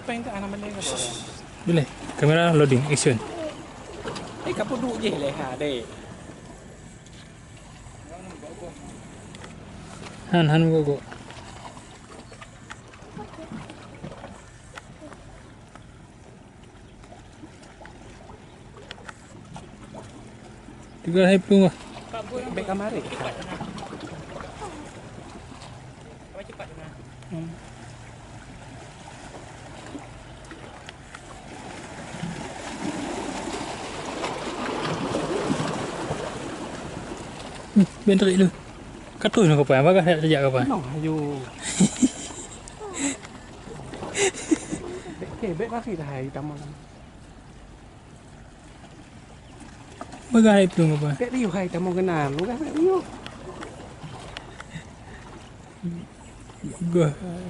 apa yang tak anak Malay ke apa? Boleh. Kamera loading action. Kapo duduk je lah dek. Han go. Tiga hai pelung ah. Baik kamar ni. Apa cepat tu nah. Bentar dulu. Katus nak apa? Apa kah sejak kapan? No, ayo. Baik masih dah hai tamu. Bagai hai pelung apa? Baik riu hai tamu kenal. Lu kan baik riu.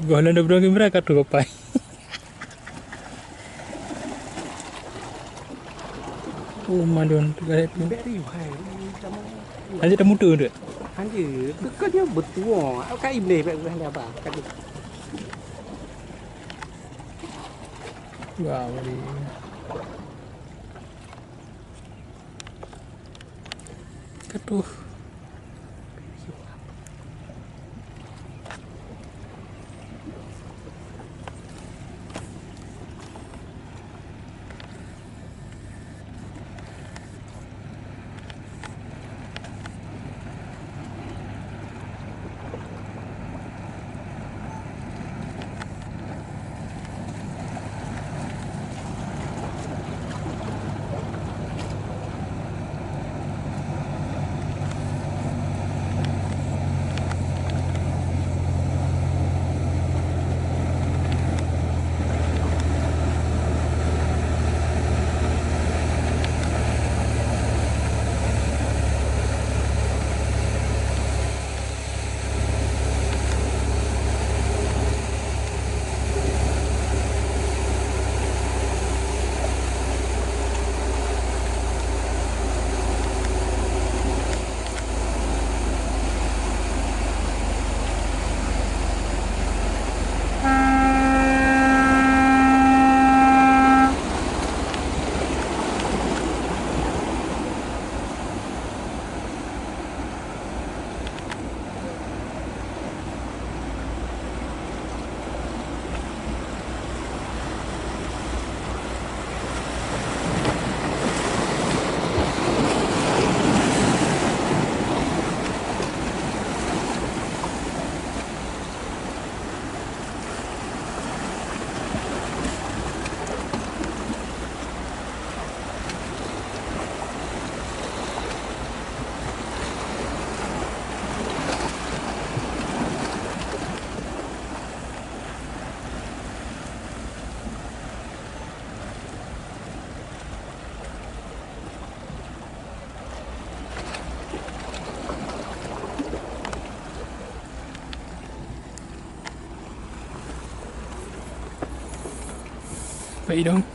Gua landa berang kamera katus apa? Oh, madon bagai hai pelung. Baik riu hai tamu. Aje dah muda tu. Anjir, dekatnya betul. Kak Ibn baik bukan apa? Kak Wah, beri. Katus. Vậy đâu